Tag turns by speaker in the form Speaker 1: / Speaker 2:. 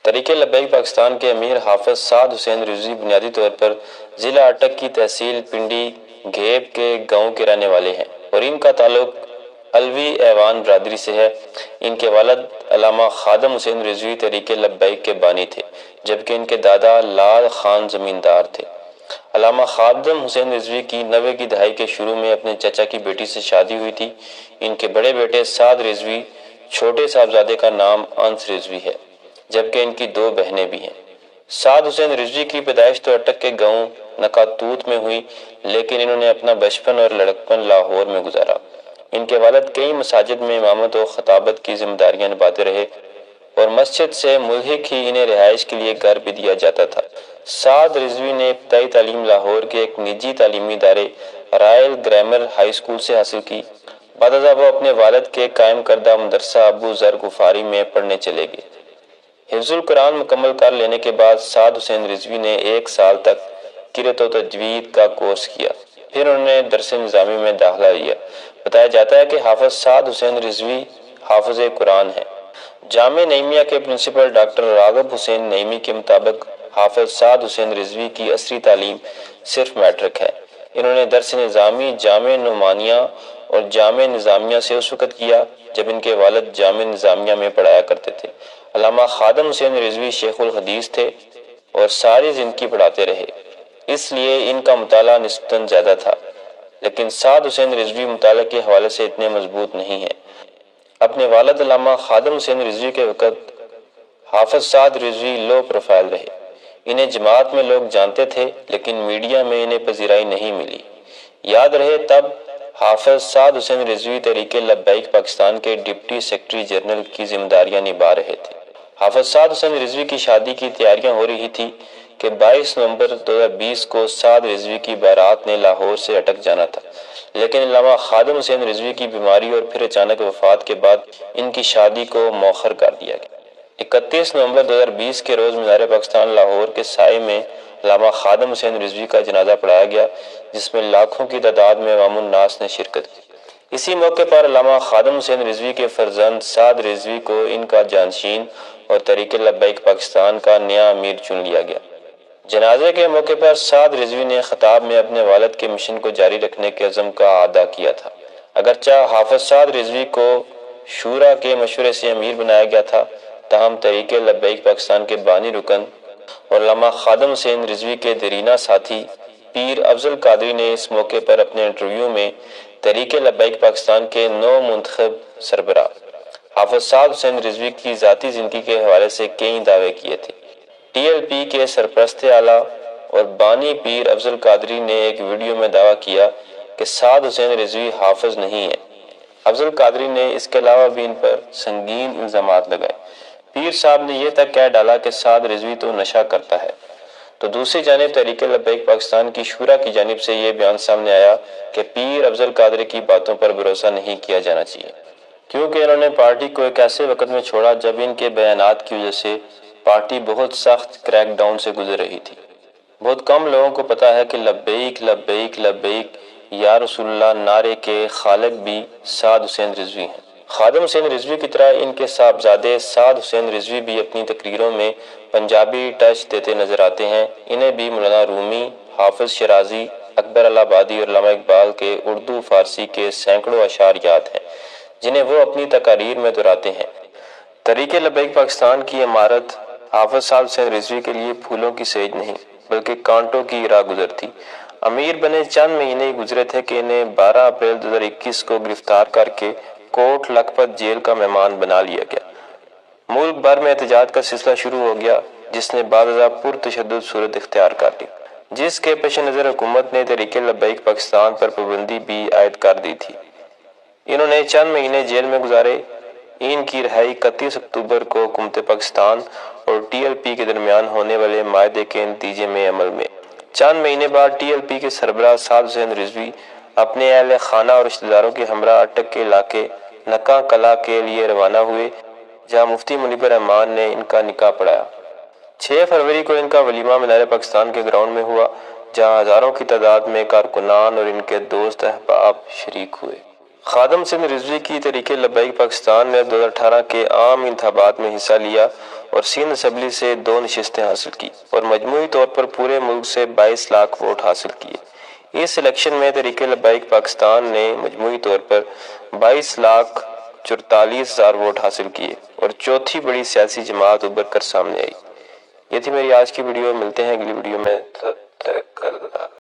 Speaker 1: تحریک لبیک پاکستان کے امیر حافظ سعد حسین رضوی بنیادی طور پر ضلع اٹک کی تحصیل پنڈی گھیب کے گاؤں کے رہنے والے ہیں اور ان کا تعلق علوی ایوان برادری سے ہے۔ ان کے والد علامہ خادم حسین رضوی تحریک لبیک کے بانی تھے، جبکہ ان کے دادا لال خان زمیندار تھے۔ علامہ خادم حسین رضوی کی 90 کی دہائی کے شروع میں اپنے چچا کی بیٹی سے شادی ہوئی تھی۔ ان کے بڑے بیٹے سعد رضوی، چھوٹے صاحبزادے کا نام انس رضوی ہے، جبکہ ان کی 2 بہنیں بھی ہیں۔ سعد حسین رضوی کی پیدائش تو اٹک کے گاؤں نکاتوت میں ہوئی، لیکن انہوں نے اپنا بچپن اور لڑکپن لاہور میں گزارا۔ ان کے والد کئی مساجد میں امامت و خطابت کی ذمہ داریاں نبھاتے رہے اور مسجد سے ملحق ہی انہیں رہائش کے لیے گھر بھی دیا جاتا تھا۔ سعد رضوی نے ابتدائی تعلیم لاہور کے ایک نجی تعلیمی ادارے رائل گرامر ہائی سکول سے حاصل کی۔ بعد ازاں وہ اپنے والد کے قائم کردہ مدرسہ ابو ذر غفاری میں پڑھنے چلے گئے۔ حفظ القرآن مکمل کر لینے کے بعد سعد حسین رضوی نے 1 سال تک قرأت و تجوید کا کورس کیا، پھر انہوں نے درس نظامی میں داخلہ لیا۔ بتایا جاتا ہے کہ حافظ سعد حسین رضوی حافظ قرآن ہیں۔ جامعہ نعیمیہ کے پرنسپل ڈاکٹر راغب حسین نعیمی کے مطابق حافظ سعد حسین رضوی کی عصری تعلیم صرف میٹرک ہے۔ انہوں نے درس نظامی جامعہ نعمانیہ اور جامعہ نظامیہ سے اس وقت کیا جب ان کے والد جامعہ نظامیہ میں پڑھایا کرتے تھے۔ علامہ خادم حسین رضوی شیخ الحدیث تھے اور ساری زندگی پڑھاتے رہے، اس لیے ان کا مطالعہ نسبتاً زیادہ تھا، لیکن سعد حسین رضوی مطالعہ کے حوالے سے اتنے مضبوط نہیں ہیں۔ اپنے والد علامہ خادم حسین رضوی کے وقت حافظ سعد رضوی لو پروفائل رہے۔ انہیں جماعت میں لوگ جانتے تھے، لیکن میڈیا میں انہیں پذیرائی نہیں ملی۔ یاد رہے تب حافظ سعد حسین رضوی تحریک لبیک پاکستان کے ڈپٹی سیکرٹری جنرل کی ذمہ داریاں نبھا رہے تھے۔ حافظ سعد حسین رضوی کی شادی کی تیاریاں ہو رہی تھی کہ 22 نومبر 2020 کو سعد رضوی کی بارات نے لاہور سے اٹک جانا تھا، لیکن علامہ خادم حسین رضوی کی بیماری اور پھر اچانک وفات کے بعد ان کی شادی کو مؤخر کر دیا گیا۔ 31 نومبر 2020 کے روز مینار پاکستان لاہور کے سائے میں علامہ خادم حسین رضوی کا جنازہ پڑھایا گیا، جس میں لاکھوں کی تعداد میں عوام الناس نے شرکت کی۔ اسی موقع پر علامہ خادم حسین رضوی کے فرزند سعد رضوی کو ان کا جانشین اور تحریک لبیک پاکستان کا نیا امیر چن لیا گیا۔ جنازے کے موقع پر سعد رضوی نے خطاب میں اپنے والد کے مشن کو جاری رکھنے کے عزم کا اعادہ کیا تھا۔ اگرچہ حافظ سعد رضوی کو شورا کے مشورے سے امیر بنایا گیا تھا، تاہم تحریک لبیک پاکستان کے بانی رکن اور علامہ خادم حسین رضوی کے دیرینہ ساتھی پیر افضل قادری نے اس موقع پر اپنے انٹرویو میں تحریک لبیک پاکستان کے نو منتخب سربراہ حافظ سعد حسین رضوی کی ذاتی زندگی کے حوالے سے کئی دعوے کیے تھے۔ ٹی ایل پی کے سرپرست اعلیٰ اور بانی پیر افضل قادری نے ایک ویڈیو میں دعویٰ کیا کہ سعد حسین رضوی حافظ نہیں ہے۔ افضل قادری نے اس کے علاوہ بھی ان پر سنگین الزامات لگائے۔ پیر صاحب نے یہ تک کہہ ڈالا کہ سعد رضوی تو نشہ کرتا ہے، تو دوسری جانب تحریک لبیک پاکستان کی شورا کی جانب سے یہ بیان سامنے آیا کہ پیر افضل قادری کی باتوں پر بھروسہ نہیں کیا جانا چاہیے، کیونکہ انہوں نے پارٹی کو ایک ایسے وقت میں چھوڑا جب ان کے بیانات کی وجہ سے پارٹی بہت سخت کریک ڈاؤن سے گزر رہی تھی۔ بہت کم لوگوں کو پتا ہے کہ لبیک لبیک لبیک یا رسول اللہ نعرے کے خالق بھی سعد حسین رضوی ہیں۔ خادم حسین رضوی کی طرح ان کے صاحبزادے سعد حسین رضوی بھی اپنی تقریروں میں پنجابی ٹچ دیتے نظر آتے ہیں۔ انہیں بھی مولانا رومی، حافظ شیرازی، اکبر الہٰبادی اور علامہ اقبال کے اردو فارسی کے سینکڑوں اشعار یاد ہیں، جنہیں وہ اپنی تقاریر میں دہراتے ہیں۔ تحریک لبیک پاکستان کی عمارت حافظ سعد حسین رضوی کے لیے پھولوں کی سیج نہیں بلکہ کانٹوں کی راہ گزر تھی۔ امیر بنے چند مہینے ہی گزرے تھے کہ انہیں 12 اپریل 2021 کو گرفتار کر کے کوٹ لکھپت جیل کا مہمان بنا لیا گیا۔ ملک بھر میں احتجاج کا سلسلہ شروع ہو گیا، جس نے بعد ازاں پرتشدد صورت اختیار کر لی، جس کے پیش نظر حکومت نے تحریک لبیک پاکستان پر پابندی بھی عائد کر دی تھی۔ انہوں نے چند مہینے جیل میں گزارے۔ ان کی رہائی 31 اکتوبر کو حکومت پاکستان اور ٹی ایل پی کے درمیان ہونے والے معاہدے کے نتیجے میں عمل میں۔ چند مہینے بعد ٹی ایل پی کے سربراہ سعد حسین رضوی اپنے اہل خانہ اور رشتہ داروں کے ہمراہ اٹک کے علاقے نکا کلا کے لیے روانہ ہوئے، جہاں مفتی منیب الرحمان نے ان کا نکاح پڑھایا۔ 6 فروری کو ان کا ولیمہ مینار پاکستان کے گراؤنڈ میں ہوا، جہاں ہزاروں کی تعداد میں کارکنان اور ان کے دوست احباب شریک ہوئے۔ خادم سندھ رضوی کی تحریک لبیک پاکستان نے 2018 کے عام انتخابات میں حصہ لیا اور سندھ اسمبلی سے 2 نشستیں حاصل کی اور مجموعی طور پر پورے ملک سے 22 لاکھ ووٹ حاصل کیے۔ اس الیکشن میں تحریک لبیک پاکستان نے مجموعی طور پر 22,44,000 ووٹ حاصل کیے اور چوتھی بڑی سیاسی جماعت ابھر کر سامنے آئی۔ یہ تھی میری آج کی ویڈیو، ملتے ہیں اگلی ویڈیو میں، تب تک اللہ